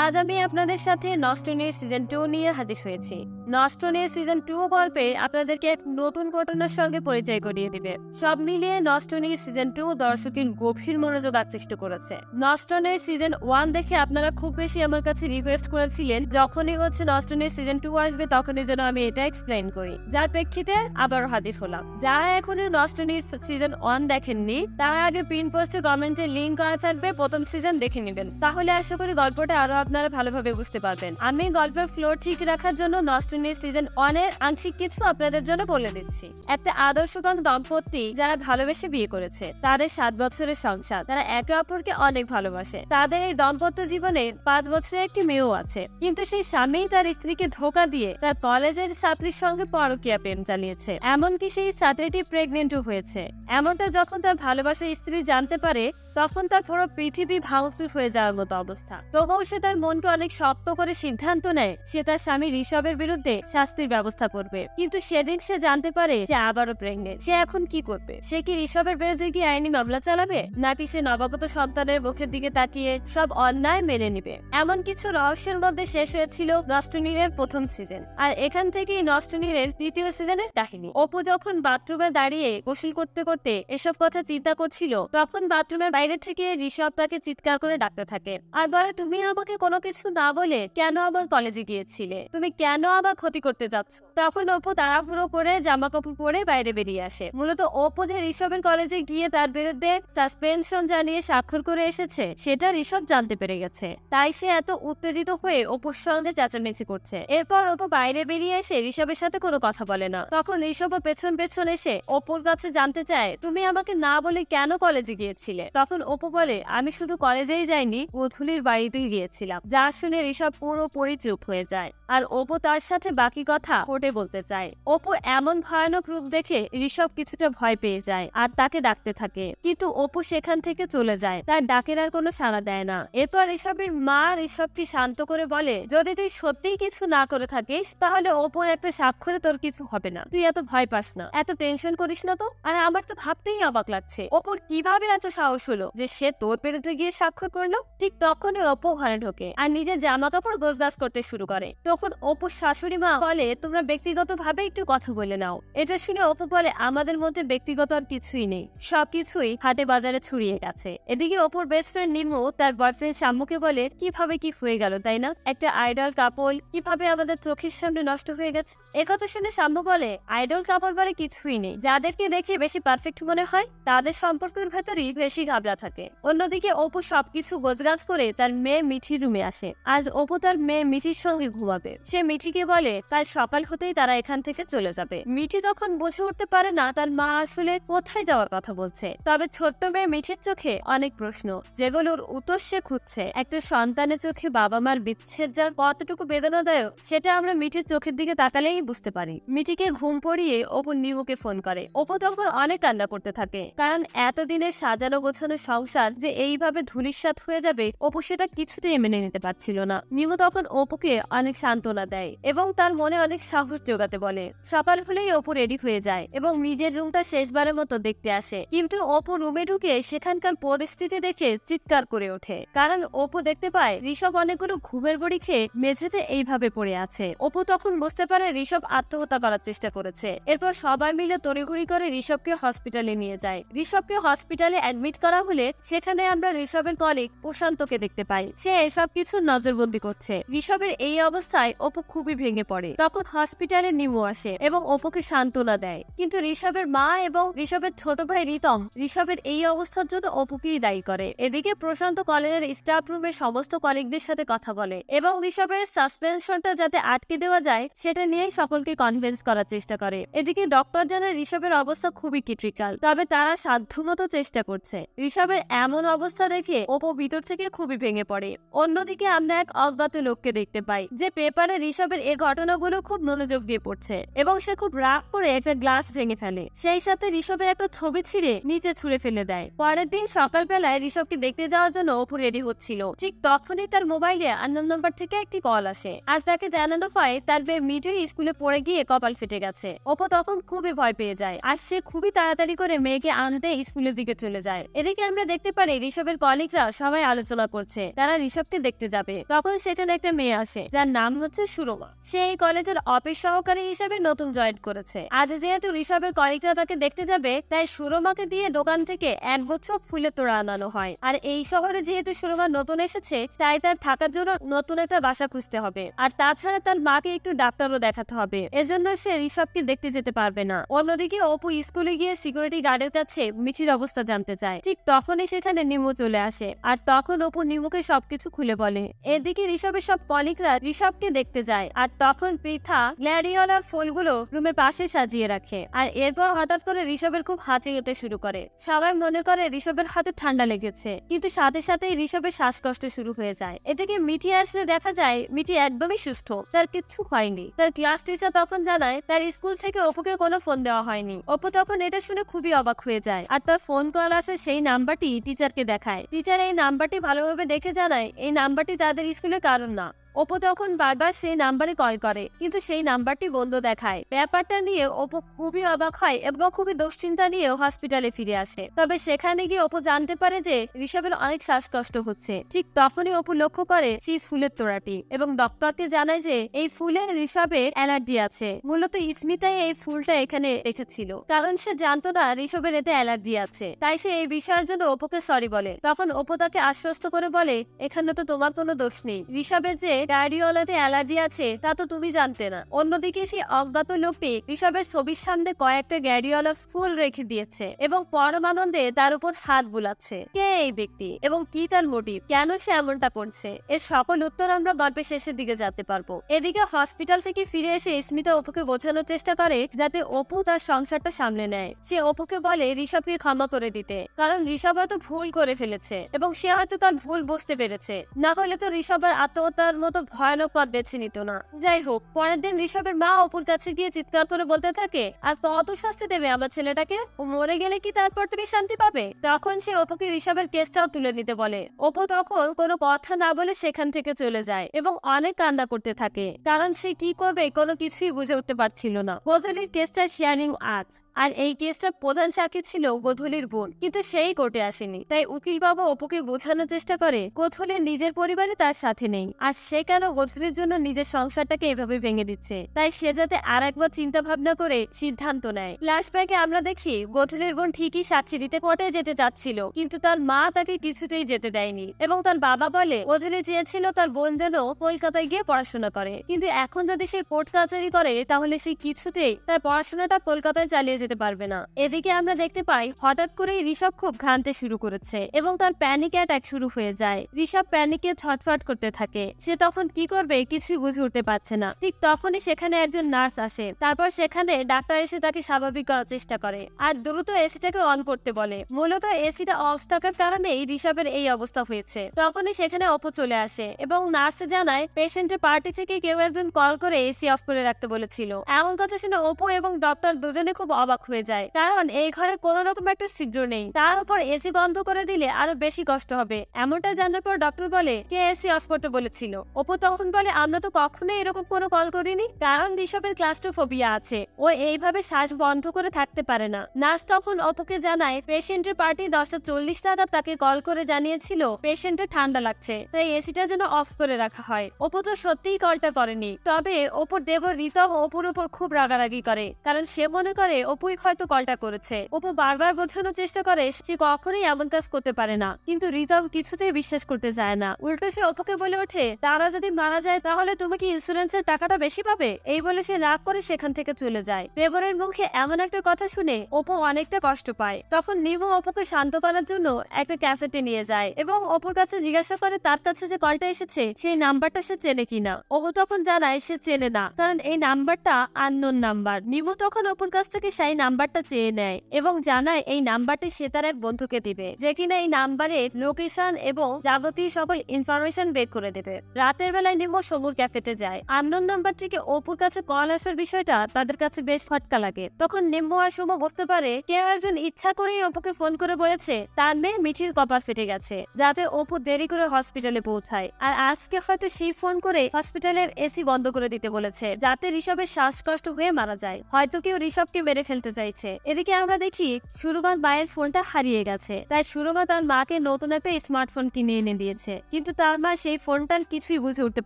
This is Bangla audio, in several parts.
আজ আমি আপনাদের সাথে নষ্টনীয় সিজন 2 নিয়ে হাজির হয়েছি। নষ্টনীয় সিজন 2 গল্পে আপনাদেরকে এক নতুন ঘটনার সঙ্গে পরিচয় করিয়ে দিবে। সব মিলিয়ে নষ্টনীয় সিজন 2 দর্শকদের গভীর মনোযোগ আকৃষ্ট করেছে। নষ্টনীয় সিজন 1 দেখে আপনারা খুব বেশি আমার কাছে রিকোয়েস্ট করেছিলেন যখনই নষ্টনীয় সিজন 2 আসবে তখনই যেন আমি এটা এক্সপ্লেইন করি, যার প্রেক্ষিতে আবারও হাজির হলাম। যারা এখনো নষ্টনীয় সিজন 1 দেখেননি তারা আগে পিন পোস্টে কমেন্টে লিংক করা থাকবে, প্রথম সিজন দেখে নেবেন, তাহলে আশা করি গল্পটা আরো আপনারা ভালোভাবে বুঝতে পারবেন। আমি গল্পের ফ্লো ঠিক রাখার জন্য নষ্টনীয় সিজন 1 এর আংশিক কিছু আপনাদের জন্য বলে দিচ্ছি। একটা আদর্শবান দম্পতি যারা ভালোবেসে বিয়ে করেছে, তাদের 7 বছরের সংসার, তারা একে অপরকে অনেক ভালোবাসে। তাদের এই দাম্পত্য জীবনে 5 বছরের একটি মেয়েও আছে, কিন্তু সেই স্বামী তার স্ত্রীকে ধোঁকা দিয়ে তার কলেজের ছাত্রীর সঙ্গে পরকীয়া প্রেম চালিয়েছে। এমনকি সেই ছাত্রীটি প্রেগনেন্টও হয়েছে। এমনটা যখন তার ভালোবাসার স্ত্রী জানতে পারে তখন তার পুরো পৃথিবী ভাঙচুর হয়ে যাওয়ার মতো অবস্থা। তবুও সে তার মনকে অনেক শক্ত করে সিদ্ধান্ত নেয় সে তার স্বামী ঋষভের বিরুদ্ধে শাস্তির ব্যবস্থা করবে। কিন্তু সেদিন সে জানতে পারে যে আবারও প্রেগনেন্ট। সে এখন কি করবে? সে কি ঋষভের বিরুদ্ধে কি আইনি মামলা চালাবে, নাকি সে নবাগত সন্তানের মুখের দিকে তাকিয়ে সব অন্যায় মেনে নিবে? এমন কিছু রহস্যের মধ্যে শেষ হয়েছিল নষ্টনীলের প্রথম সিজন, আর এখান থেকেই নষ্টনীলের দ্বিতীয় সিজনের কাহিনী। অপু যখন বাথরুমে দাঁড়িয়ে গোসল করতে করতে এসব কথা চিন্তা করছিল তখন বাথরুমের বাইরে থেকে ঋষভ তাকে চিৎকার করে ডাকতে থাকে আর বলে, তুমি আমাকে কোনো কিছু না বলে কেন আমার কলেজে গিয়েছিলে? তুমি কেন আবার ক্ষতি করতে যাচ্ছ? তখন অপু তাড়াহুড়ো করে জামা কাপড় পরে বাইরে বেরিয়ে আসে। মূলত অপু যে ঋষভের কলেজে গিয়ে তার বিরুদ্ধে সাসপেনশন জানিয়ে স্বাক্ষর করে এসেছে সেটা ঋষভ জানতে পেরে গেছে, তাই সে এত উত্তেজিত হয়ে অপুর সঙ্গে চেঁচামেচি করছে। এরপর অপু বাইরে বেরিয়ে এসে ঋষভের সাথে কোনো কথা বলে না। তখন ঋষভ পেছন পেছন এসে অপুর কাছে জানতে চায়, তুমি আমাকে না বলে কেন কলেজে গিয়েছিলে? তখন অপু বলে, আমি শুধু কলেজেই যাইনি, গধূলির বাড়িতেই গিয়েছিলাম। যা শুনে ঋষভ পুরোপুরি চুপ হয়ে যায় আর অপু তার সাথে বাকি কথা কোর্টে বলতে চায়। অপু এমন ভয়ানক রূপ দেখে ঋষভ কিছুটা ভয় পেয়ে যায় আর তাকে ডাকতে থাকে, কিন্তু অপু সেখান থেকে চলে যায়, তার ডাকের আর কোনো সাড়া দেয় না। এরপর ঋষভের মা ঋষভকে শান্ত করে বলে, যদি তুই সত্যিই কিছু না করে থাকিস তাহলে অপুর একটা স্বাক্ষরে তোর কিছু হবে না, তুই এত ভয় পাস না, এত টেনশন করিস না তো। আর আমার তো ভাবতেই অবাক লাগছে অপুর কিভাবে এত সাহস হলো যে সে তোর বিরুদ্ধে গিয়ে স্বাক্ষর করলো। ঠিক তখনই অপু ঘরে ঢোকে আর নিজের জামা কাপড় গোছগাছ করতে শুরু করে। তখন অপুর শাশুড়ি মা বলে, তোমরা ব্যক্তিগত ভাবে একটু কথা বলে নাও। এটা শুনে অপু বলে, আমাদের মধ্যে ব্যক্তিগত আর কিছুই নেই, সবকিছুই হাটে বাজারে ছড়িয়ে গেছে। এদিকে অপুর বেস্ট ফ্রেন্ড নিমু তার বয়ফ্রেন্ড শাম্মুকে বলে, কিভাবে কি হয়ে গেল তাই না? একটা আইডল কাপল কিভাবে আমাদের চোখের সামনে নষ্ট হয়ে গেছে। একথা শুনে শাম্মু বলে, আইডল কাপল বলে কিছুই নেই, যাদেরকে দেখে বেশি পারফেক্ট মনে হয় তাদের সম্পর্কের ভেতরই বেশি ঘাবলা থাকে। অন্যদিকে অপু সবকিছু গোছগাছ করে তার মেয়ে মিঠির রুমে আসে। আজ অপু তার মেয়ে মিঠির সঙ্গে ঘুমাবে। সে মিঠিকে বলে কাল সকাল হতেই তারা এখান থেকে চলে যাবে। মিঠি তখন বুঝে উঠতে পারে না তার মা আসলে কোথায় যাওয়ার কথা বলছে। তবে ছোট্ট মেয়ে মিঠির চোখে অনেক প্রশ্ন, যেগুলোর উত্তর সে খুঁজছে। একটা সন্তানের চোখে বাবা মার বিচ্ছেদ যা কতটুকু বেদনাদায়ক সেটা আমরা মিঠির চোখের দিকে তাকালেই বুঝতে পারি। মিঠিকে ঘুম পড়িয়ে অপু নিমুকে ফোন করে। অপু তখন অনেক কান্না করতে থাকে, কারণ এতদিনের সাজানো গোছানো সংসার যে এইভাবে ধূলিসাৎ হয়ে যাবে অপু সেটা কিছুতেই মেনে নিতে পারছিল না। নিমু তখন অপুকে অনেক সান্ত্বনা দেয় এবং তার মনে অনেক সাহস জোগাতে বলে। সকাল হলেই অপু রেডি হয়ে যায় এবং নিজের রুমটা শেষবারের মতো দেখতে আসে, কিন্তু অপু রুমে ঢুকে সেখানকার পরিস্থিতি দেখে চিৎকার করে ওঠে, কারণ অপু দেখতে পায় ঋষভ অনেকগুলো ঘুমের বড়ি খেয়ে মেঝেতে এইভাবে পড়ে আছে। অপু তখন বুঝতে পারে ঋষভ আত্মহত্যা করার চেষ্টা করেছে। এরপর সবাই মিলে তড়িঘড়ি করে ঋষভকে হসপিটালে নিয়ে যায়। ঋষভকে হসপিটালে অ্যাডমিট করা হলে সেখানে আমরা ঋষভের কলিগ প্রশান্তকে দেখতে পাই। সে এসব কিছু নজরবন্দি করছে। ঋষভের এই অবস্থায় অপু খুবই ভেঙে পড়ে। তখন হসপিটালে নিমু আসে এবং অপুকে সান্ত্বনা দেয়, কিন্তু ঋষভের মা এবং ঋষভের ছোট ভাই রিতম ঋষভের এই অবস্থার জন্য অপুকেই দায়ী করে। এদিকে প্রশান্ত কলেজের স্টাফ রুমের সমস্ত কলিগদের সাথে কথা বলে এবং ঋষভের সাসপেনশনটা যাতে আটকে দেওয়া যায় সেটা নিয়েই সকলকে কনভিন্স করার চেষ্টা করে। এদিকে ডক্টর জানায় ঋষভের অবস্থা খুবই ক্রিটিক্যাল, তবে তারা সাধ্যমতো চেষ্টা করছে। ঋষভের এমন অবস্থা দেখে অপু ভিতর থেকে খুবই ভেঙে পড়ে। অন্যদিকে আমরা এক অজ্ঞাত লোককে দেখতে পাই যে পেপারে ঋষভের এই ঘটনাগুলো খুব মনোযোগ দিয়ে পড়ছে এবং সে খুব রাগ করে একটা গ্লাস ভেঙে ফেলে। সেই সাথে ঋষভের একটা ছবি ছিঁড়ে নিচে ছুঁড়ে ফেলে দেয়। পরের দিন সকালবেলায় ঋষভকে দেখতে যাওয়ার জন্য অপু রেডি হচ্ছিল। ঠিক তখনই তার মোবাইলে আননোন নাম্বার থেকে একটি কল আসে আর তাকে জানানো হয় তার মেয়ে মিঠি স্কুলে পড়ে গিয়ে কপাল ফেটে গেছে। অপু তখন খুবই ভয় পেয়ে যায় আর সে খুবই তাড়াতাড়ি করে মেয়েকে আনতে স্কুলের দিকে চলে যায়। এদিকে আমরা দেখতে পারি ঋষভের কলিগরা সবাই আলোচনা করছে তারা তারা ঋষভকে দেখতে যাবে। তখন সেখানে একটা মেয়ে আসে যার নাম হচ্ছে সুরমা। সে এই কলেজের অফিস সহকারী হিসেবে নতুন জয়েন করেছে। আজ যেহেতু ঋষভের কলিগরা তাকে দেখতে যাবে, তাই সুরমাকে দিয়ে দোকান থেকে একগুচ্ছ ফুলের তোড়া আনানো হয়। আর এই শহরে যেহেতু সুরমা নতুন এসেছে, তাই তার থাকার জন্য নতুন একটা বাসা খুঁজতে হবে। আর তাছাড়া তার মাকে একটু ডাক্তারও দেখাতে হবে, এজন্য সে ঋষভকে দেখতে যেতে পারবে না। অন্যদিকে অপু স্কুলে গিয়ে সিকিউরিটি গার্ডের কাছে মিঠির অবস্থা জানতে চায়। ঠিক তখনই সেখানে নিমু চলে আসে, আর তখন অপু নিমুকে সবকিছু খুলে বলে। এদিকে ঋষভের সব কলিগরা ঋষভকে দেখতে যায়, আর তখন পৃথা গ্ল্যাডিওলা ফুলগুলো রুমের পাশে সাজিয়ে রাখে। আর এরপর হঠাৎ করে ঋষভের খুব হাঁচি উঠতে শুরু করে। সবাই মনে করে ঋষভের হাতে ঠান্ডা লেগেছে, কিন্তু সাথে সাথেই ঋষভের শ্বাসকষ্ট শুরু হয়ে যায়। এদিকে মিঠি আসলে দেখা যায় মিঠি একদমই সুস্থ, তার কিচ্ছু হয়নি। তার ক্লাস টিচার তখন জানায় তার স্কুল থেকে অপুকে কোনো ফোন দেওয়া হয়নি। অপু তখন এটা শুনে খুবই অবাক হয়ে যায়, আর তার ফোন কল আসে সেই নাম্বারটি টিচারকে দেখায়। টিচার এই নাম্বারটি ভালোভাবে দেখে জানায় এই নাম্বারটি তাদের স্কুলে কারণ না। অপু তখন বারবার সেই নাম্বারে কল করে, কিন্তু সেই নাম্বারটি বন্ধ দেখায়। ব্যাপারটা নিয়ে অপু খুবই অবাক হয় এবং খুবই দুশ্চিন্তা নিয়ে হসপিটালে ফিরে আসে। তবে সেখানে গিয়ে অপু জানতে পারে যে ঋষভের অনেক শ্বাসকষ্ট হচ্ছে। ঠিক তখনই অপু লক্ষ্য করে সেই ফুলের তোড়াটি এবং ডক্টরকে জানায় যে এই ফুলে ঋষভের অ্যালার্জি আছে। মূলত স্মিতাই এই ফুলটা এখানে রেখেছিল, কারণ সে জানতো না ঋষভের এতে অ্যালার্জি আছে। তাই সে এই বিষয়ের জন্য অপুকে সরি বলে। তখন অপু তাকে আশ্বস্ত করে বলে, এখানে তো তোমার কোনো দোষ নেই। ঋষভের যে গার্ডিওলাতে অ্যালার্জি আছে তা তো তুমি জানতে না। অন্যদিকে সেই অজ্ঞাত লোকটি ঋষভের ছবির সামনে কয়েকটা গ্যাডিওলা ফুল রেখে দিয়েছে এবং পরমানন্দে তার উপর হাত বুলাচ্ছে। কে এই ব্যক্তি এবং কি তার মোটিভ, কেন সে এমনটা করছে, এর সকল উত্তর আমরা গল্পের শেষের দিকে জানতে পারবো। এদিকে হসপিটাল থেকে ফিরে এসে স্মিতা অপুকে বোঝানোর চেষ্টা করে যাতে অপু তার সংসারটা সামলে নেয়। সে অপুকে বলে ঋষভকে ক্ষমা করে দিতে, কারণ ঋষভ হয়তো ভুল করে ফেলেছে এবং সে হয়তো তার ভুল বুঝতে পেরেছে। না হলে তো ঋষভের আত্মহত্যার মতো ভয়ানক পথ বেছে নিত না। যাই হোক, পরের দিন ঋষভের মা অপুর কাছে গিয়ে চিৎকার করে বলতে থাকে, আর কত শাস্তি দেবে আমার ছেলেটাকে, ও মরে গেলে কি তারপর তুমি শান্তি পাবে? তখন সে অপুকে ঋষভের কেসটাও তুলে নিতে বলে। অপু তখন কোনো কথা না বলে সেখান থেকে চলে যায় এবং অনেক কান্না করতে থাকে, কারণ সে কি করবে কোনো কিছুই বুঝে উঠতে পারছিল না। গোধূলির কেসটা শিয়ারিং আজ, আর এই কেসটার প্রধান সাক্ষী ছিল গোধূলির বোন, কিন্তু সেই কোর্টে আসেনি। তাই উকিল বাবু অপুকে বোঝানোর চেষ্টা করে গোধূলি নিজের পরিবারে তার সাথে নেই, আর সে কেন গোধূলির জন্য নিজের সংসারটাকে এভাবে ভেঙে দিচ্ছে। তাই সে যাতে আর একবার চিন্তা ভাবনা করে সিদ্ধান্ত নেয়। ফ্ল্যাশব্যাকে আমরা দেখি গোধূলির বোন ঠিকই সাক্ষী দিতে কোর্টে যেতে চাচ্ছিল, কিন্তু তার মা তাকে কিছুতেই যেতে দেয়নি এবং তার বাবা বলে গোধূলি চেয়েছিল তার বোন যেন কলকাতায় গিয়ে পড়াশোনা করে, কিন্তু এখন যদি সে কোর্ট কাচারি করে তাহলে সে কিছুতেই তার পড়াশোনাটা কলকাতায় চালিয়ে যেতে পারবে না। এদিকে আমরা দেখতে পাই হঠাৎ করেই ঋষভ খুব ঘামতে শুরু করেছে এবং তার প্যানিক অ্যাটাক শুরু হয়ে যায়। ঋষভ প্যানিকে ছটফট করতে থাকে। সে তখন কি করবে কিছুই বুঝে উঠতে পারছে না। ঠিক তখনই সেখানে একজন নার্স আসে। তারপর সেখানে ডাক্তার এসে তাকে স্বাভাবিক করার চেষ্টা করে আর দ্রুত এসিটাকে অন করতে বলে। মূলত এসিটা অফ থাকার কারণেই ঋষভের এই অবস্থা হয়েছে। তখনই সেখানে অপু চলে আসে এবং নার্স জানায় পেশেন্টের পার্টি থেকে কেউ একজন কল করে এসি অফ করে রাখতে বলেছিল। এমন কথা শুনে অপু এবং ডক্টর দুজনে খুব অবাক হয়ে যায়, কারণ এই ঘরে কোনো রকম একটা ছিদ্র নেই। তার উপর এসি বন্ধ করে দিলে আরো বেশি কষ্ট হবে। এমনটা জানার পর ডক্টর বলে, কে এসি অফ করতে বলেছিল? অপু তখন বলে, আমরা তো কখনোই এরকম কোনো কল করিনি, কারণ ঋষভের ক্লাস্ট্রোফোবিয়া আছে, ও এইভাবে শ্বাস বন্ধ করে থাকতে পারে না। নার্স তখন অপুকে জানায় পেশেন্টের পার্টি 10:40 নাগাদ তাকে কল করে জানিয়েছিল পেশেন্টের ঠান্ডা লাগছে, তাই এসিটা যেন অফ করে রাখা হয়। অপু তো সত্যিই কলটা করেনি, তবে অপুর দেবর ঋতম অপুর উপর খুব রাগারাগি করে, কারণ সে মনে করে অপুই হয়তো কলটা করেছে। অপু বারবার বোঝানোর চেষ্টা করে সে কখনোই এমন কাজ করতে পারে না, কিন্তু ঋতম কিছুতেই বিশ্বাস করতে চায় না। উল্টো সে অপুকে বলে ওঠে, তারা যদি মারা যায় তাহলে তুমি কি ইন্স্যুরেন্সের টাকাটা বেশি পাবে? এই বলে সে রাগ করে সেখান থেকে চলে যায়। দেবরের মুখে এমন একটা কথা শুনে অপু অনেকটা কষ্ট পায়। তখন নিমু অপুকে শান্ত করার জন্য একটা ক্যাফেতে নিয়ে যায় এবং অপুর কাছে জিজ্ঞাসা করে তার কাছে যে কলটা এসেছে সেই নাম্বারটা সে চেনে কিনা। অপু তখন জানায় সে চেনে না, কারণ এই নাম্বারটা আননোন নাম্বার। নিমু তখন অপুর কাছ থেকে সেই নাম্বারটা চেয়ে নেয় এবং জানায় এই নাম্বারটি সে তার এক বন্ধুকে দিবে, যে কিনা এই নাম্বারের লোকেশন এবং যাবতীয় সকল ইনফরমেশন বের করে দেবে। রাতের বেলায় নিমু সমুর ক্যাফেতে যায়। আননোন নাম্বার থেকে অপুর কাছে কল আসার বিষয়টা তাদের কাছে বেশ খটকা লাগে। তখন নিম্বু আর সুমো বুঝতে পারে কেউ একজন ইচ্ছা করেই অপুকে ফোন করে বলেছে তার মেয়ে মিঠির কপাল ফেটে গেছে, যাতে অপু দেরি করে হসপিটালে পৌঁছায়। আর আজকে হয়তো সেই ফোন করে হসপিটালের এসি বন্ধ করে দিতে বলেছে, যাতে ঋষভের শ্বাসকষ্ট হয়ে মারা যায়। হয়তো কেউ ঋষভকে মেরে ফেলতে ফেলতে চাইছে। এদিকে আমরা দেখি সুরমার মায়ের ফোনটা হারিয়ে গেছে, তাই সুরমা তার মাকে নতুন একটা স্মার্টফোন কিনে এনে দিয়েছে, কিন্তু তার মা সেই ফোনটার কিছুই বুঝে উঠতে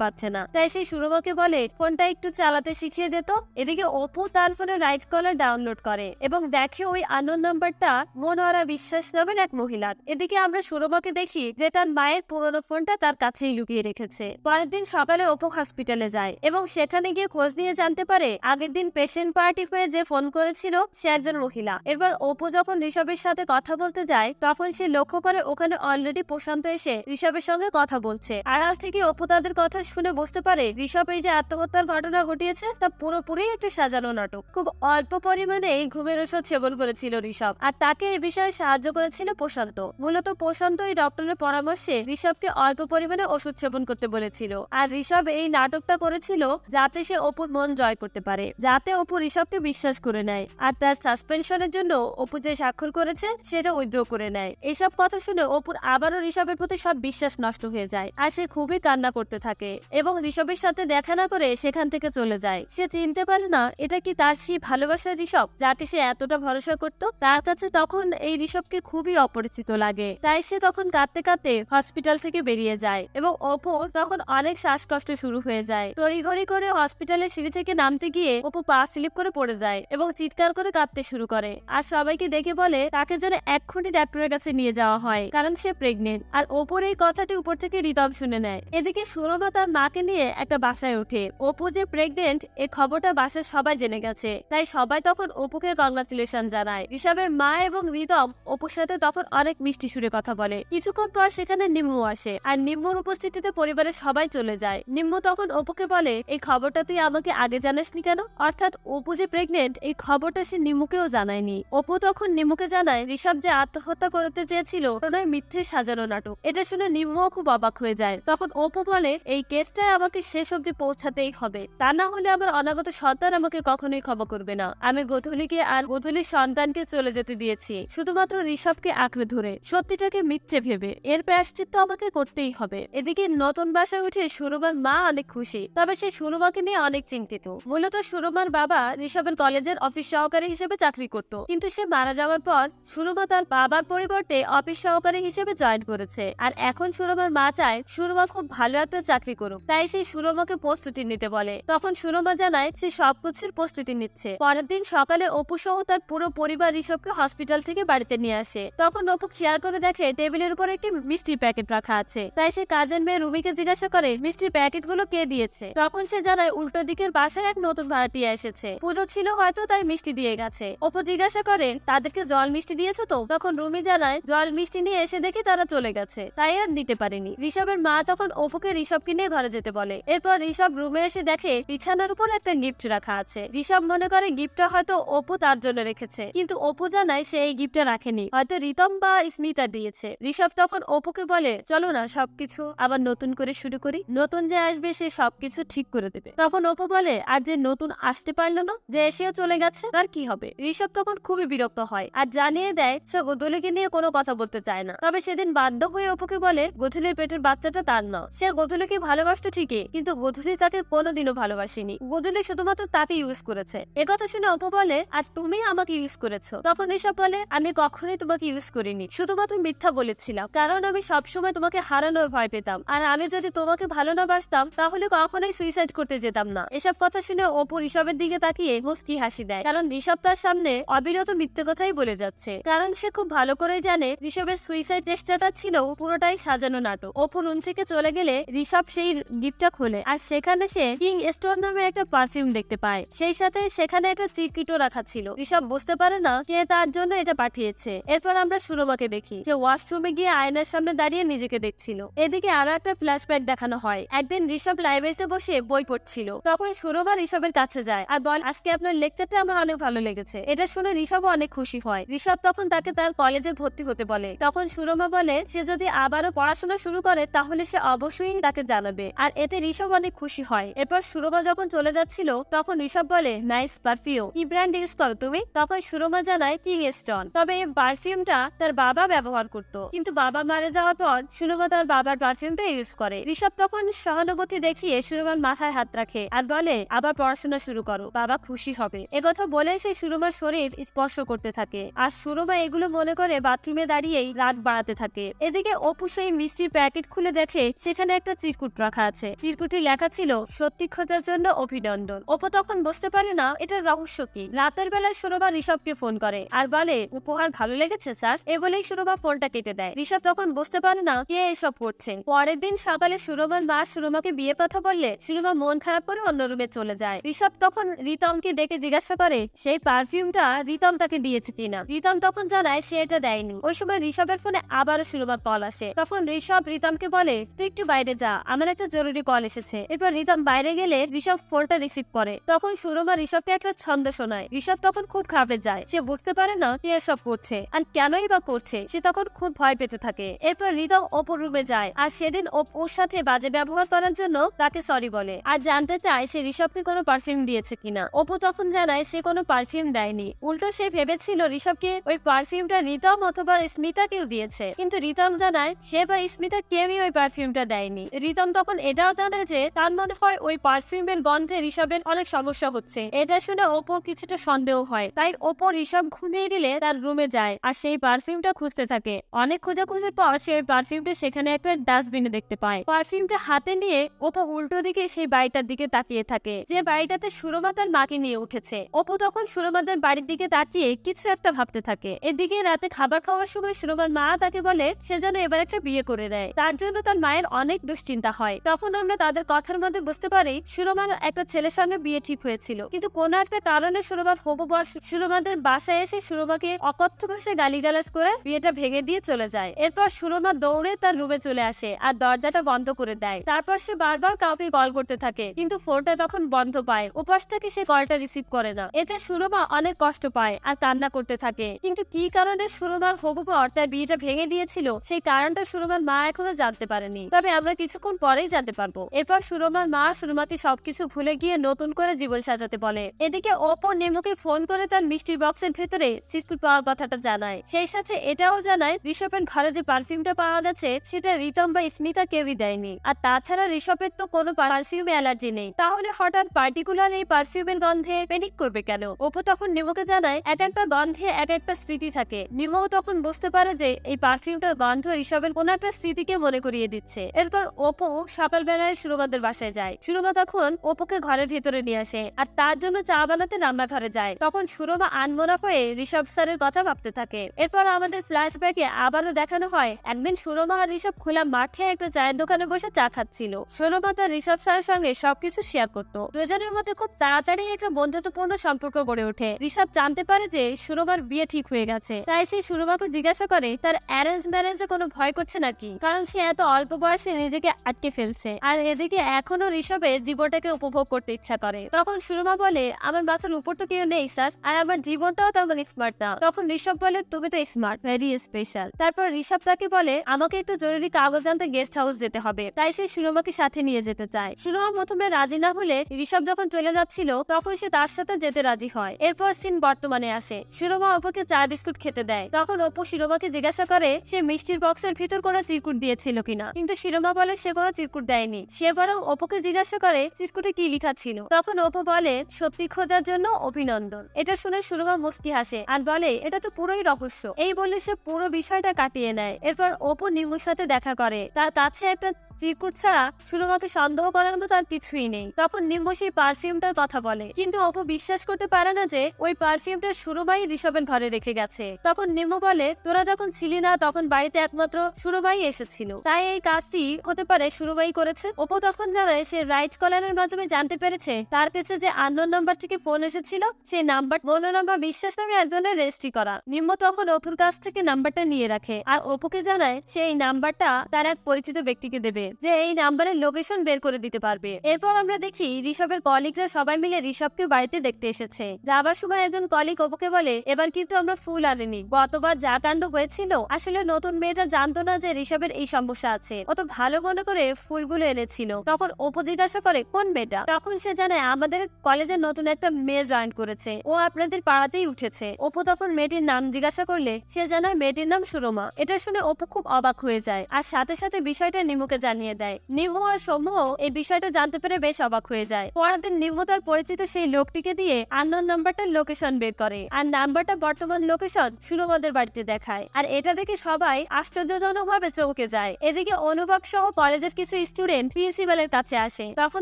পারছে না। তাই সেই সুরমাকে বলে ফোনটা একটু চালাতে শিখিয়ে দিত। এদিকে অপু তার ফোনে রাইট কলার ডাউনলোড করে এবং দেখে ওই আননোন নাম্বারটা মনোয়ারা বিশ্বাস নামের এক মহিলার। এদিকে আমরা সুরমাকে দেখি যে তার মায়ের পুরনো ফোনটা তার কাছেই লুকিয়ে রেখেছে। পরের দিন সকালে অপু হসপিটালে যায় এবং সেখানে গিয়ে খোঁজ নিয়ে জানতে পারে আগের দিন পেশেন্ট পার্টি হয়ে যে ফোন করেছিল সে একজন মহিলা। এরপর অপু যখন ঋষভের সাথে কথা বলতে যায় তখন সে লক্ষ্য করে ওখানে অলরেডি প্রশান্ত এসে ঋষভের সঙ্গে কথা বলছে। আড়াল থেকে অপু তাদের কথা শুনে বুঝতে পারে ঋষভ এই যে আত্মহত্যার ঘটনা ঘটিয়েছে তা পুরোপুরি একটা সাজানো নাটক। খুব অল্প পরিমাণে এই ঘুমের ওষুধ সেবন করেছিল ঋষভ, আর তাকে এই বিষয়ে সাহায্য করেছিল প্রশান্ত। মূলত প্রশান্ত এই ডক্টরের পরামর্শে ঋষভকে অল্প পরিমাণে ওষুধ সেবন করতে বলেছিল, আর ঋষভ এই নাটকটা করেছিল যাতে সে অপুর মন জয় করতে পারে, যাতে অপু ঋষভকে বিশ্বাস করে নেয় আর তার সাসপেনশনের জন্য অপু যে স্বাক্ষর করেছে সেটা উইথড্র করে নেয়। এসব কথা শুনে অপুর আবারও ঋষভের প্রতি সব বিশ্বাস নষ্ট হয়ে যায় আর সে খুবই কান্না করতে থাকে এবং ঋষভের সাথে দেখা না করে সেখান থেকে চলে যায়। সে চিনতে পারে না এটা কি তার সেই ভালোবাসার ঋষভ যাকে সে এতটা ভরসা করত। তার কাছে তখন এই ঋষভকে খুবই অপরিচিত লাগে, তাই সে তখন কাঁদতে কাঁদতে হসপিটাল থেকে বেরিয়ে যায় এবং অপুর তখন অনেক শ্বাসকষ্ট শুরু হয়ে যায়। তড়িঘড়ি করে হসপিটালের সিঁড়ি থেকে নামতে গিয়ে অপু পা স্লিপ করে পড়ে যায় এবং চিৎকার করে কাঁদতে শুরু করে আর সবাইকে ডেকে বলে তাকে যেন এক্ষুনি ডাক্তারের কাছে নিয়ে যাওয়া হয় কারণ সে প্রেগনেন্ট। আর অপুর এই কথাটি উপর থেকে রিতম শুনে নেয়। এদিকে সুরমা তার মাকে নিয়ে একটা বাসায় ওঠে। অপু যে প্রেগনেন্ট এই খবরটা বাসার সবাই জেনে গেছে, তাই সবাই তখন অপুকে কংগ্রাচুলেশন জানায়। ঋষভের মা এবং রিতম অপুর সাথে তখন অনেক মিষ্টি সুরে কথা বলে। কিছুক্ষণ পর সেখানে নিম্মু আসে আর নিম্মুর উপস্থিতিতে পরিবারের সবাই চলে যায়। নিম্মু তখন অপুকে বলে এই খবরটা তুই আমাকে আগে জানাসনি কেন? অর্থাৎ অপু যে প্রেগনেন্ট এই খবরটা সে নিম্মুকেও জানায়নি। অপু তখন নিম্মুকে জানায় ঋষভ যে আত্মহত্যা করতে চেয়েছিল নয় মিথ্যে সাজানো নাটক। এটা শুনে নিম্মুও খুব অবাক হয়ে যায়। তখন অপু বলে এই কেসটায় আমাকে শেষ অব্দি পৌঁছাতেই হবে, তা না হলে আমার অনাগত সন্তান আমাকে কখনোই ক্ষমা করবে না। আমি গোধূলিকে আর গোধূলির সন্তানকে চলে যেতে দিয়েছি শুধুমাত্র ঋষভকে আঁকড়ে ধরে, সত্যিটাকে মিথ্যে ভেবে। এর প্রায়শ্চিত্ত আমাকে করতেই হবে। এদিকে নতুন বাসায় উঠে সুরমার মা অনেক খুশি, তবে সে সুরমাকে নিয়ে অনেক চিন্তিত। মূলত সুরমার বাবা ঋষভের কলেজের অফিস সহকারী হিসেবে চাকরি করত, কিন্তু সে মারা যাওয়ার পর সুরমা তার বাবার পরিবর্তে অফিস সহকারী হিসেবে জয়েন করেছে। আর এখন সুরমার মা চায় সুরমা খুব ভালো একটা চাকরি করুক, তাই সে সুরমাকে প্রস্তুতি নিতে বলে। তখন সুরমা জানায় সে সবকিছুর প্রস্তুতি নিচ্ছে। পরের দিন সকালে অপু সহ তার পুরো পরিবার ঋষভকে হসপিটাল থেকে বাড়িতে নিয়ে আসে। তখন অপু খেয়াল করে দেখে টেবিলের উপর একটি মিষ্টির প্যাকেট রাখা আছে, তাই সে কাজের মেয়ে রুমিকে জিজ্ঞাসা করে মিষ্টির প্যাকেট গুলো কে দিয়েছে। তখন সে জানায় উল্টো দিকের বাসায় এক নতুন ভাড়াটিয়া এসেছে, পুজো ছিল হয়তো তাই মিষ্টি দিয়ে গেছে। অপু জিজ্ঞাসা করে তাদেরকে জল মিষ্টি দিয়েছো তো? তখন রুমি জানায় জল মিষ্টি নিয়ে এসে দেখি তারা চলে গেছে, তাই আর দিতে পারেনি। ঋষভের মা তখন অপুকে ঋষভকে নিয়ে ঘরে যেতে বলে। এরপর ঋষভ রুমে এসে দেখে বিছানার উপর একটা গিফট রাখা আছে। ঋষভ মনে করে গিফটটা হয়তো অপু তার জন্য রেখেছে, কিন্তু অপু জানায় সে এই গিফটটা রাখেনি, হয়তো রিতম বা স্মিতা দিয়েছে। ঋষভ তখন অপুকে বলে চলো না সবকিছু আবার নতুন করে শুরু করি, নতুন যে আসবে সে সবকিছু ঠিক করে দেবে। তখন অপু বলে আর যে নতুন আসতে পারলো না, যে এসেও চলে গেছে, তার কি হবে? ঋষভ তখন খুবই বিরক্ত হয় আর জানিয়ে দেয় সে গোধূলিকে নিয়ে কোনো কথা বলতে চায় না। তবে সেদিন বাধ্য হয়ে অপুকে বলে গোধূলির পেটের বাচ্চাটা তার না। সে গোধূলিকে ভালোবাসতো ঠিকই, কিন্তু গোধূলি তাকে কোনোদিনও ভালোবাসেনি। গোধূলি শুধুমাত্র তাকে ইউজ করেছে। একথা শুনে অপু বলে আর তুমি আমাকে ইউজ করেছো। তখন ঋষভ বলে আমি কখনোই তোমাকে ইউজ করিনি, শুধুমাত্র মিথ্যা বলেছিলাম, কারণ আমি সবসময় তোমাকে হারানোর ভয় পেতাম। আর আমি যদি তোমাকে ভালো না বাসতাম তাহলে কখনোই সুইসাইড করতে যেতাম না। এসব কথা শুনে অপু ঋষভের দিকে তাকিয়ে মুস্কি হাসি দেয়, কারণ ঋষভ তার সামনে অবিরত মিথ্যে কথাই বলে যাচ্ছে। কারণ সে খুব ভালো করে জানে ঋষভের সুইসাইড চেষ্টাটা ছিল পুরোটাই সাজানো নাটক। অপু রুম থেকে চলে গেলে ঋষভ সেই গিফটটা খোলে আর সেখানে সে কিং স্টোর নামে একটা পারফিউম দেখতে পায়। সেই সাথে সেখানে একটা চিরকিটও রাখা ছিল। ঋষভ বুঝতে পারে না কে তার জন্য এটা পাঠিয়েছে। এরপর আমরা সুরমাকে দেখি যে ওয়াশরুমে গিয়ে আয়নার সামনে দাঁড়িয়ে নিজেকে দেখছিল। এদিকে আরো একটা ফ্ল্যাশব্যাক দেখানো হয়। একদিন ঋষভ লাইব্রেরিতে বসে বই পড়ছিল, তখন সুরমা ঋষভের কাছে যায় আর বল আজকে আপনার লেকচারটা আমার অনেক ভালো লেগেছে। এটা শুনে ঋষভ অনেক খুশি হয়। ঋষভ তখন তাকে তার কলেজে ভর্তি হতে বলে। তখন সুরমা বলে সে যদি আবারও পড়াশোনা শুরু করে তাহলে সে অবশ্যই তাকে জানাবে, আর এতে ঋষভ অনেক খুশি হয়। এরপর সুরমা যখন চলে যাচ্ছিল তখন ঋষভ বলে নাইস পারফিউম, কি ব্র্যান্ড ইউজ করো তুমি? তখন সুরমা জানায় কিং স্টোন। তবে এই পারফিউমটা তার বাবা ব্যবহার করত, কিন্তু বাবা মারা যাওয়ার পর সুরমা তার বাবার পারফিউমটা ইউজ করে। ঋষভ তখন সহানুভূতি দেখিয়ে সুরমার মাথায় হাত রাখে আর বলে আবার পড়াশোনা শুরু করো, বাবা খুশি হবে। একথা বলে এসে সুরমার শরীর স্পর্শ করতে থাকে আর সুরমা এগুলো মনে করে বাথরুমে দাঁড়িয়েই রাগ বাড়াতে থাকে। এদিকে অপু সেই মিষ্টির প্যাকেট খুলে দেখে সেখানে একটা চিরকুট রাখা আছে। চিরকুটে লেখা ছিল সত্যি খোঁজার জন্য অভিনন্দন। অপু তখন বুঝতে পারে না এটার রহস্য কি। রাতের বেলায় সুরমা ঋষভকে ফোন করে আর বলে উপহার ভালো লেগেছে স্যার। এ বলেই সুরমা ফোনটা কেটে দেয়। ঋষভ তখন বুঝতে পারে না কে এসব করছে। পরের দিন সকালে সুরমার মা সুরমাকে বিয়ে কথা বললে সুরমা মন খারাপ করে অন্য রুমে চলে যায়। ঋষভ তখন রিতমকে ডেকে জিজ্ঞাসা করে সেই পারফিউমটা রিতম তাকে দিয়েছে কিনা। রিতম তখন জানায় সে এটা দেয়নি। ওই সময় ঋষভের ফোনে আবারও সুরমার কল আসে। তখন ঋষভ রিতমকে বলে তুই একটু বাইরে যা, আমার একটা জরুরি কল এসেছে। এরপর রিতম বাইরে গেলে ঋষভ ফোনটা রিসিভ করে। তখন সুরমা ঋষভকে একটা ছন্দ শোনায়। ঋষভ তখন খুব ঘাবড়ে যায়। সে বুঝতে পারে না কে এসব করছে আর কেনই বা করছে। সে তখন খুব ভয় পেতে থাকে। এরপর রিতম অপুর রুমে যায় আর সেদিন অপুর সাথে বাজে ব্যবহার করার জন্য তাকে সরি বলে আর জানতে চায় সে ঋষভকে কোনো পারফিউম দিয়েছে কিনা। অপু তখন জানায় সে কোনো পারফিউম দেয়নি। উল্টো সে ভেবেছিল ঋষভকে ওই পারফিউমটা রিতম অথবা স্মিতাকেও দিয়েছে, কিন্তু রিতম জানায় সে বা স্মিতা কেউই ওই পারফিউমটা দেয়নি। রিতম তখন এটাও জানায় যে তার মনে হয় ওই পারফিউমের গন্ধে ঋষভের অনেক সমস্যা হচ্ছে। এটা শুনে অপুর কিছুটা সন্দেহ হয়। তাই অপু ঋষভ ঘুমিয়ে দিলে তার রুমে যায় আর সেই পারফিউমটা খুঁজতে থাকে। অনেক খোঁজাখুঁজির পর সে পারফিউমটা সেখানে একটা ডাস্টবিনে দেখতে পায়। পারফিউমটা হাতে নিয়ে অপু উল্টো দিকে সেই বাড়িটার দিকে তাকিয়ে থাকে যে বাড়িটাতে সুরমা তার মাকে নিয়ে উঠেছে। অপু তখন সুরমাদের বাড়ির দিকে তাকিয়ে কিছু একটা ভাবতে থাকে। এদিকে রাতে খাবার খাওয়ার সময় সুরমার মা তাকে বলে সে যেন এবার একটা বিয়ে করে দেয়। তার জন্য তার মায়ের অনেক দুশ্চিন্তা হয়। তখন আমরা তাদের কথার মধ্যে বুঝতে পারি সুরমার একটা ছেলের সঙ্গে বিয়ে ঠিক হয়েছিল, কিন্তু কোনো একটা কারণে সুরমার হবু বর সুরমাদের বাসায় এসে সুরমাকে অকথ্য ভাষায় গালিগালাজ করে বিয়েটা ভেঙে দিয়ে চলে যায়। এরপর সুরমা দৌড়ে তার রুমে চলে আসে আর দরজাটা বন্ধ করে দেয়। তারপর সে বারবার কাউকে কল করতে থাকে, কিন্তু ফোনটা তখন বন্ধ পায়। উপাস থেকে সে কলটা রিসিভ করে না। এতে সুরমা অনেক কষ্ট পায় আর কান্না করতে থাকে। কিন্তু কি কারণে সুরমার হবু বর তার বিয়েটা ভেঙে দিয়েছিল সেই কারণটা সুরমার মা এখনো জানতে পারেনি, তবে আমরা কিছুক্ষণ পরেই জানতে পারবো। এরপর সুরমার মা সুরমাকে সবকিছু ভুলে গিয়ে নতুন করে জীবন সাজাতে বলে। এদিকে অপু নিমুকে ফোন করে তার মিষ্টির বক্সের ভেতরে চিরকুট পাওয়ার কথাটা জানায়। সেই সাথে এটাও জানায় ঋষভের ঘরে যে পারফিউমটা পাওয়া গেছে সেটা রিতম বা স্মিতা কেউই দেয়নি। আর তাছাড়া ঋষভের তো কোনো পারফিউমে অ্যালার্জি নেই, তাহলে হঠাৎ পার্টিকুলার এই পারফিউমের গন্ধে প্যানিক করবে কেন। অপু তখন নিমুকে জানায় এক একটা গন্ধে এক একটা স্মৃতি থাকে। নিমু তখন বুঝতে পারে যে এই পারফিউমটার গন্ধ ঋষভের কোন একটা স্মৃতিকে মনে করিয়ে দিচ্ছে। এরপর অপু সকালবেলায় সুরমাদের বাসায় যায়। সুরমা তখন অপুকে ঘরের ভেতরে নিয়ে আসে আর তার জন্য চা বানাতে রান্নাঘরে যায়। তখন সুরমা আনমনা হয়ে ঋষভ স্যারের কথা ভাবতে থাকে। এরপর আমাদের ফ্ল্যাশব্যাকে আবারও দেখানো হয় একদিন সুরমা আর ঋষভ খোলা মাঠে একটা চায়ের দোকানে বসে চা খাচ্ছিল। সুরমা তার ঋষভ স্যারের সঙ্গে সবকিছু শেয়ার করতো। দুজনের মধ্যে খুব তাড়াতাড়ি একটা বন্ধুত্বপূর্ণ সম্পর্ক গড়ে ওঠে। ঋষভ জানতে পারে যে সুরমার বিয়ে ঠিক হয়ে গেছে, তাই সে সুরমাকে জিজ্ঞাসা করে তার অ্যারেঞ্জ ম্যারেজে কোনো ভয় করছে নাকি, কারণ সে এত অল্প বয়সে নিজেকে আটকে ফেলছে আর এদিকে এখনো ঋষভের জীবনটাকে উপভোগ করতে ইচ্ছা করে। তখন সুরমা বলে আমার মাথার উপর তো কেউ নেই স্যার, আর আমার জীবনটাও তেমন স্মার্ট না। তখন ঋষভ বলে তুমি তো স্মার্ট, ভেরি স্পেশাল। তারপর ঋষভ তাকে বলে আমাকে একটু জরুরি কাগজ আনতে গেস্ট হাউস যেতে হবে, তাই সে সুরমাকে সাথে নিয়ে যেতে চায়। সুরমা প্রথমে রাজি না হলে ঋষভ যখন চলে যাচ্ছিল তখন সে তার সাথে যেতে রাজি হয়। এরপর সিন বর্তমানে আসে। সুরমা অপুকে চা বিস্কুট খেতে দেয়। তখন অপু সুরমাকে জিজ্ঞাসা করে সে মিষ্টির বক্সের ভিতর কোনো চিরকুট দিয়েছিল কিনা, কিন্তু সুরমা বলে সে কোনো চিরকুট দেয়নি। সে বরং অপুকে জিজ্ঞাসা করে চিরকুটে কি লেখা ছিল। তখন অপু বলে সত্যি খোঁজার জন্য অভিনন্দন। এটা শুনে সুরমা মুস্কি হাসে আর বলে এটা তো পুরোই রহস্য। এই বলে সে পুরো বিষয়টা কাটিয়ে নেয়। এরপর অপু নিমুর সাথে দেখা করে। তার কাছে একটা চিরকুট ছাড়া সুরমাকে সন্দেহ করার মতো আর কিছুই নেই। তখন নিম্বু সেই পারফিউমটার কথা বলে, কিন্তু অপু বিশ্বাস করতে পারে না যে ওই পারফিউমটা সুরমাই ঋষভের ঘরে রেখে গেছে। তখন নিম্বু বলে তোরা যখন ছিলি না তখন বাড়িতে একমাত্র সুরমাই এসেছিল, তাই এই কাজটি হতে পারে সুরমাই করেছে। অপু তখন জানায় সে রাইট কলারের মাধ্যমে জানতে পেরেছে তার কাছে যে আননোন নাম্বার থেকে ফোন এসেছিল সেই নাম্বার মনোরমা বিশ্বাস নামে একজনের রেজিস্ট্রি করা। নিম্বু তখন অপুর কাছ থেকে নাম্বারটা নিয়ে রাখে আর অপুকে জানায় সে এই নাম্বারটা তার এক পরিচিত ব্যক্তিকে দেবে যে এই নাম্বারের লোকেশন বের করে দিতে পারবে। এরপর আমরা দেখি ঋষভের কলিগরা সবাই মিলে ঋষভকে বাড়িতে দেখতে এসেছে। যাবার সময় একজন কলিগ অপুকে বলে এবার কিন্তু আমরা ফুল আনিনি, গতবার যা কাণ্ড হয়েছিল। আসলে নতুন মেয়েটা জানতো না যে ঋষভের এই সমস্যা আছে, ও তো ভালো মনে করে ফুলগুলো এনেছিল। তখন অপু জিজ্ঞাসা করে কোন মেয়েটা। তখন সে জানায় আমাদের কলেজে নতুন একটা মেয়ে জয়েন করেছে, ও আপনাদের পাড়াতেই উঠেছে। অপু তখন মেয়েটির নাম জিজ্ঞাসা করলে সে জানায় মেয়েটির নাম সুরমা। এটা শুনে অপু খুব অবাক হয়ে যায় আর সাথে সাথে বিষয়টা নিমুকে জানিয়ে দেয়। নিমু আর সৌম্য এই বিষয়টা জানতে পেরে বেশ অবাক হয়ে যায়। পরের দিন নিমু তার পরিচিত সেই লোকটিকে দিয়ে আননোন নাম্বারটার লোকেশন বের করে আর নাম্বারটা বর্তমান লোকেশন সুরমাদের বাড়িতে দেখায়। আর এটা দেখে সবাই আশ্চর্যজনক ভাবে চমকে যায়। এদিকে অনুভব সহ কলেজের কিছু স্টুডেন্ট প্রিন্সিপালের কাছে আসে। তখন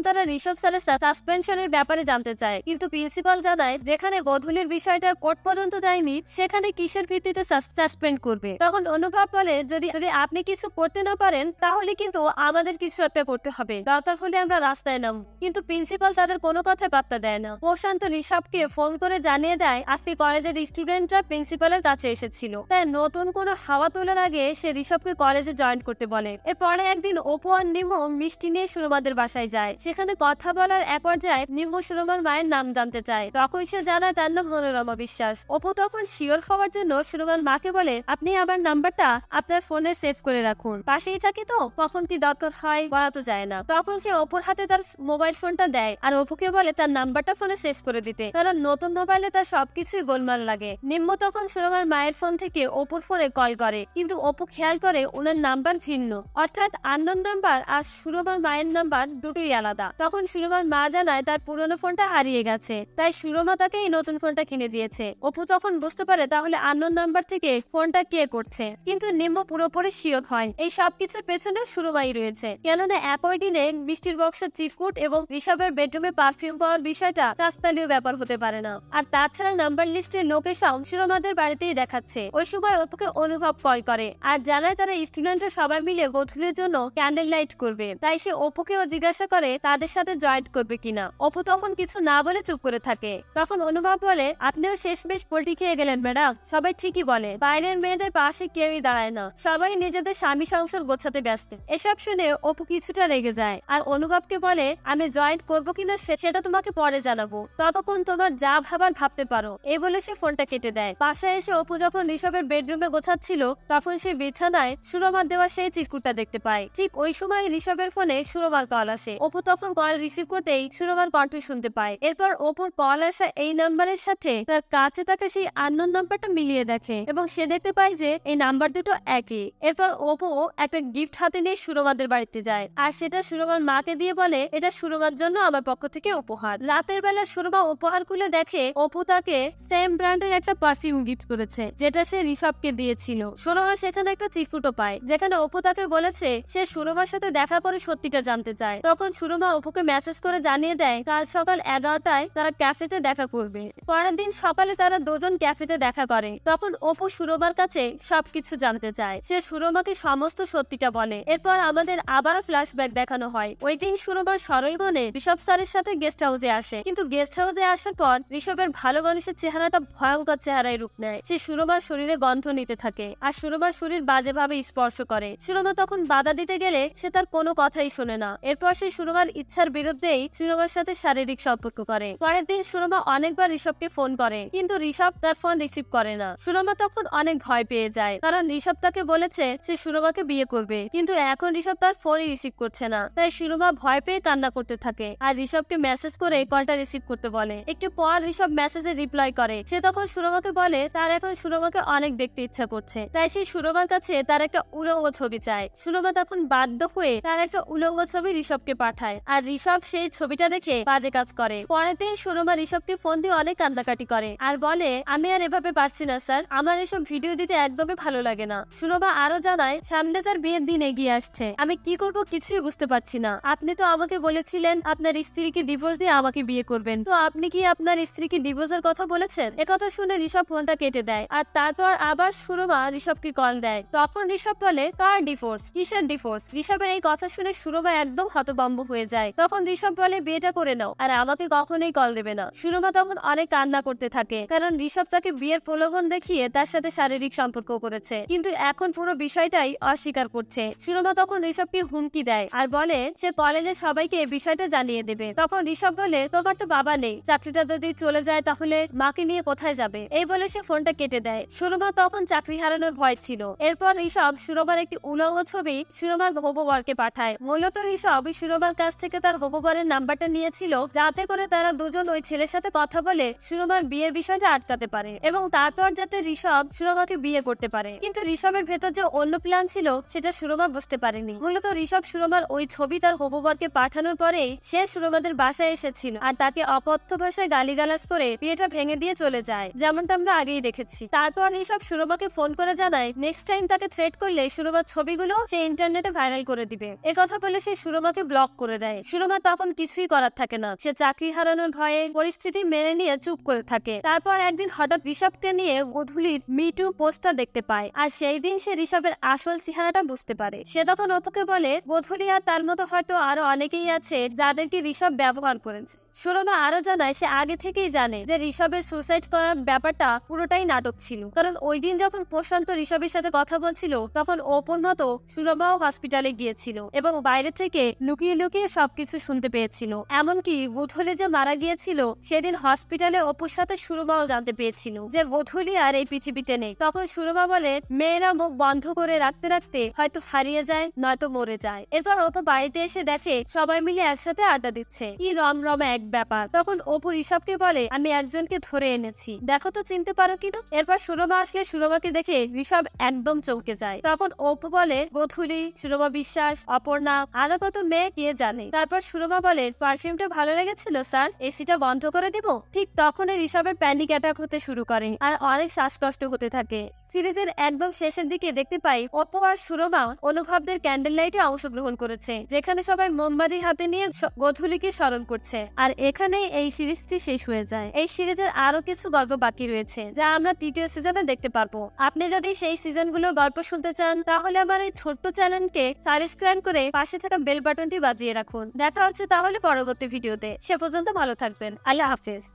তারা ঋষভ স্যারের সাসপেনশনের ব্যাপারে জানতে চায়, কিন্তু প্রিন্সিপাল জানায় যেখানে গধূলির বিষয়টা কোর্ট পর্যন্ত যায়নি সেখানে কিসের ভিত্তিতে সাসপেন্ড করবে। তখন অনুভব বলে যদি আপনি কিছু করতে না পারেন তাহলে কিন্তু আমাদের কিছু একটা করতে হবে, দরকার হলে আমরা রাস্তায় নাম। কিন্তু প্রিন্সিপাল তাদের কোনো কথা পাত্তা দেয় না। প্রশান্ত ঋষভকে ফোন করে জানিয়ে দেয় আজকে কলেজের স্টুডেন্টরা প্রিন্সিপালের কাছে এসেছিল, তাই নতুন কোনো হাওয়া তোলার আগে সে ঋষভকে কলেজে জয়েন করতে বলে। এরপরে একদিন অপু আর নিম্ন মিষ্টি নিয়ে সুরমাদের বাসায় যায়। সেখানে কথা বলার এক পর্যায়ে নিম্ন সুরমার মায়ের নাম জানতে চায়। তখন সে জানায় তার নাম মনোরমা বিশ্বাস। অপু তখন শিওর হওয়ার জন্য সুরমার মাকে বলে আপনি আমার নাম্বারটা আপনার ফোনে সেভ করে রাখুন, পাশেই থাকে তো কখন কি দরকার হয় বলা তো যায় না। তখন সে অপুর হাতে তার মোবাইল ফোনটা দেয় আর অপুকে বলে তার নাম্বারটা ফোনে সেভ করে দিতে, কারণ নতুন মোবাইলে তার সবকিছুই গোলমাল লাগে। নিম্ন তখন সুরমার মায়ের ফোন থেকে অপুর ফোনে কল করে, কিন্তু অপু খেয়াল করে ওনার নাম্বার ভিন্ন, অর্থাৎ আননোন নাম্বার আর সুরমার মায়ের নাম্বার দুটোই আলাদা। তখন সুরমার মা জানায় তার পুরনো ফোনটা হারিয়ে গেছে, তাই সুরমা তাকে এই নতুন ফোনটা কিনে দিয়েছে। অপু তখন বুঝতে পারে তাহলে আননোন নাম্বার থেকে ফোনটা কে করছে, কিন্তু নিম্ন পুরোপুরি শিওর হয় এই সবকিছুর পেছনে সুরমাই রয়েছে, কেননা একই দিনে মিষ্টির বক্সের চিরকুট এবং ঋষভের বেডরুমে পারফিউম পাওয়ার বিষয়টা কাকতালীয় ব্যাপার হতে পারে না। আর তাছাড়া নাম্বার লিস্টের লোকেশন সুরমাদের বাড়িতেই দেখাচ্ছে। ওই সময় অপুকে অনুভব কল করে আর জানায় তারা স্টুডেন্টরা সবাই মিলে গধূলির জন্য ক্যান্ডেল লাইট করবে, তাই সে অপুকেও জিজ্ঞাসা করে তাদের সাথে জয়েন করবে কিনা। অপু তখন কিছু না বলে চুপ করে থাকে। তখন অনুভব বলে আপনিও শেষমেশ পল্টি খেয়ে গেলেন ম্যাডাম, সবাই ঠিকই বলে বাইরের মেয়েদের পাশে কেউই দাঁড়ায় না, সবাই নিজেদের স্বামী সংসার গোছাতে ব্যস্ত। এসব শুনে অপু কিছুটা রেগে যায় আর অনুভবকে বলে আমি জয়েন করবো কিনা সেটা তোমাকে পরে জানাবো, ততক্ষণ তোমার যা ভাবার ভাবতে পারো। এই বলে সে ফোনটা কেটে দেয়। বাসায় এসে অপু যখন ঋষভের বেডরুমে গোছাচ্ছিল তখন সে বিছানায় সুরমার দেওয়া সেই চিরকুটটা দেখতে পায়। ঠিক ওই সময় ঋষভের ফোনে সুরমার কল আসে। অপু তখন কল রিসিভ করতেই সুরমার কণ্ঠ শুনতে পায়। এরপর অপুর কল আসা এই নাম্বারের সাথে তার কাছে তাকে সেই আননোন নাম্বারটা মিলিয়ে দেখে এবং সে দেখতে পায় যে এই নাম্বার দুটো একই। এরপর অপু একটা গিফট হাতে নিয়ে সুরমাদের বাড়িতে যায় আর সেটা সুরমার মাকে দিয়ে বলে এটা সুরমার জন্য আমার পক্ষ থেকে উপহার। রাতের বেলা সুরমা উপহার খুলে দেখে অপু তাকে সেম ব্র্যান্ডের একটা পারফিউম গিফট করেছে যেটা সে ঋষভকে দিয়েছিল। সুরমা সেখানে একটা চিরকুটও পায় যেখানে অপু তাকে বলেছে সে সুরমার সাথে দেখা করে সত্যিটা জানতে চায়। তখন সুরমা অপুকে মেসেজ করে জানিয়ে দেয় কাল সকাল 11টায় তারা ক্যাফেতে দেখা করবে। পরের দিন সকালে তারা দুজন ক্যাফেতে দেখা করে। তখন অপু সুরমার কাছে সবকিছু জানতে চায়। সে সুরমাকে সমস্ত সত্যিটা বলে। এরপর আমাদের আবারও ফ্ল্যাশব্যাক দেখানো হয়। ওই দিন সুরমা সরল মনে ঋষভ স্যারের সাথে গেস্ট হাউসে আসে, কিন্তু গেস্ট হাউসে আসার পর ঋষভের ভালো মানুষের চেহারাটা ভয়ঙ্কর চেহারায় রূপ নেয়। সে সুরমার শরীরে গন্ধ নিতে থাকে আর সুরমার শরীর বাজেভাবে স্পর্শ করে। সুরমা তখন বাধা দিতে গেলে সে তার কোনো কথাই শোনে না। এরপর সে সুরমার ইচ্ছার বিরুদ্ধেই সুরমার সাথে শারীরিক সম্পর্ক করে। পরের দিন সুরমা অনেকবার ঋষভকে ফোন করে, কিন্তু ঋষভ তার ফোন রিসিভ করে না। সুরমা তখন অনেক ভয় পেয়ে যায়, কারণ ঋষভ তাকে বলেছে সে সুরমাকে বিয়ে করবে, কিন্তু এখন ঋষভ তার ফোনই রিসিভ করছে না। তাই সুরমা ভয় পেয়ে কান্না করতে থাকে আর ঋষভকে মেসেজ করে কলটা রিসিভ করতে বলে। একটু পর ঋষভ মেসেজে রিপ্লাই করে। সে তখন সুরমাকে বলে তার এখন সুরমাকে অনেক দেখতে ইচ্ছা করছে, তাই সে সুরমার কাছে তার একটা উলঙ্গ ছবি চায়। সুরমা তখন বাধ্য হয়ে তার একটা উলঙ্গ ছবি ঋষভকে পাঠায় আর ঋষভ সেই ছবিটা দেখে বাজে কাজ করে। পরের দিন সুরমা ঋষভকে ফোন দিয়ে অনেক কান্নাকাটি করে আর বলে আমি আর এভাবে পারছি না স্যার, আমার এসব ভিডিও দিতে একদমই ভালো লাগে না। সুরমা আরো জানায় সামনে তার বিয়ের দিন এগিয়ে আসছে, আমি কি করব কিছুই বুঝতে পারছি না। আপনি তো আমাকে বলেছিলেন আপনার স্ত্রীকে ডিভোর্স দিয়ে আমাকে বিয়ে করবেন, তো আপনি কি আপনার স্ত্রীকে ডিভোর্সের কথা বলেছেন? একথা শুনে ঋষভ ফোনটা কেটে দেয় আর তারপর আবার সুরমা ঋষভকে কল দেয়। তখন ঋষভ বলে কার ডিভোর্স, কিসের ডিভোর্স? ঋষভের এই কথা শুনে সুরমা একদম হতভম্ব হয়ে যায়। তখন ঋষভ বলে বিয়েটা করে নাও আর আমাকে কখনোই কল দেবে না। সুরমা তখন অনেক কান্না করতে থাকে, কারণ ঋষভ তাকে বিয়ের প্রলোভন দেখিয়ে তার সাথে শারীরিক সম্পর্ক করেছে, কিন্তু এখন পুরো বিষয়টাই অস্বীকার করছে। সুরমা তখন ঋষভকে হুমকি দেয় আর বলে সে কলেজের সবাইকে বিষয়টা জানিয়ে দেবে। তখন ঋষভ বলে তোমার তো বাবা নেই, চাকরিটা যদি চলে যায় তাহলে মাকে নিয়ে কোথায় যাবে? এই বলে সে ফোনটা কেটে দেয়। সুরমা তখন চাকরি হারানোর ভয় ছিল। এরপর ঋষভ সুরমার একটি উলঙ্গ ছবি সুরমার হবু বরকে পাঠায়। মূলত ঋষভ সুরমার কাছ থেকে তার হবু বরের নাম্বারটা নিয়েছিল যাতে করে তারা দুজন ওই ছেলের সাথে কথা বলে সুরমার বিয়ের বিষয়টা আটকাতে পারে এবং তারপর যাতে ঋষভ সুরমাকে বিয়ে করতে পারে। কিন্তু ঋষভের ভেতর যে অন্য প্ল্যান ছিল সেটা সুরমা বুঝতে পারেনি। মূলত ঋষভ সুরমার ওই ছবি তার হবু বরকে পাঠানোর পরেই সে সুরমাদের বাসায় এসেছিল আর তাকে অকথ্য ভাষায় গালিগালাজ গালিগালাজ করে বিয়েটা ভেঙে দিয়ে চলে যায়, যেমনটা আমরা আগেই দেখেছি। তারপর ঋষভ সুরমাকে ফোন করে জানায় নেক্সট টাইম তাকে থ্রেট করলে সুরমার ছবিগুলো সে ইন্টারনেটে ভাইরাল করে দিবে। কথা বলে সে সুরমাকে ব্লক করে দেয়। সুরমা তখন কিছুই করার থাকে না, সে চাকরি হারানোর ভয়ে পরিস্থিতি মেনে নিয়ে চুপ করে থাকে। তারপর একদিন হঠাৎ ঋষভকে নিয়ে গধূলির মিটু পোস্টার দেখতে পায়, আর সেই দিন সে ঋষভের আসল চেহারাটা বুঝতে পারে। সে তখন অপুকে বলে গধূলি আর তার মতো হয়তো আরো অনেকেই আছে যাদেরকে ঋষভ ব্যবহার করেছে। সুরমা আরো জানায় সে আগে থেকেই জানে যে ঋষভের সুসাইড করার ব্যাপারটা পুরোটাই নাটক ছিল, কারণ ওই দিন যখন প্রশান্ত ঋষভের সাথে কথা বলছিল তখন অপুর মতো সুরমাও হসপিটালে গিয়েছিল এবং বাইরে থেকে লুকিয়ে লুকিয়ে সবকিছু শুনতে পেয়েছিল। এমনকি গধূলি যে মারা গিয়েছিল সেদিন হসপিটালে অপুর সাথে সুরমাও জানতে পেরেছিল যে গধূলি আর এই পৃথিবীতে নেই। তখন সুরমা বলে মেয়েরা মুখ বন্ধ করে রাখতে রাখতে হয়তো হারিয়ে যায় নয়তো মরে যায়। এরপর অপু বাড়িতে এসে দেখে সবাই মিলে একসাথে আড্ডা দিচ্ছে, কি রমরমা এক ব্যাপার। তখন অপু ঋষভকে বলে আমি একজনকে ধরে এনেছি, দেখো তো চিনতে পারো কিনা। এরপর সুরমা আসলে সুরমাকে দেখে ঋষভ একদম চমকে যায়। তখন অপু বলে গধূলি, সুরমা বিশ্বাস, অপর্ণা, আরো কত মেয়ে কে জানে। তারপর সুরমা বলে পারফিউমটা ভালো লেগেছিল স্যার, এসিটা বন্ধ করে দিব। ঠিক তখনই ঋষভের প্যানিক অ্যাটাক হতে শুরু করে আর অনেক শ্বাসকষ্ট হতে থাকে। সিরিজের একদম শেষের দিকে দেখতে পাই অপু আর সুরমা অনুভবদের ক্যান্ডেল লাইটে অংশগ্রহণ করেছে, যেখানে সবাই মোমবাতি হাতে নিয়ে গধূলিকে স্মরণ করছে। আর এখানেই এই সিরিজটি শেষ হয়ে যায়। এই সিরিজের আরো কিছু গল্প বাকি রয়েছে যা আমরা তৃতীয় সিজনে দেখতে পারবো। আপনি যদি সেই সিজনগুলোর গল্প শুনতে চান তাহলে আমার এই ছোট্ট চ্যানেলকে সাবস্ক্রাইব করে পাশে থাকা বেল বাটনটি বাজিয়ে রাখুন। দেখা হচ্ছে তাহলে পরবর্তী ভিডিওতে। সে পর্যন্ত ভালো থাকবেন। আল্লাহ হাফেজ।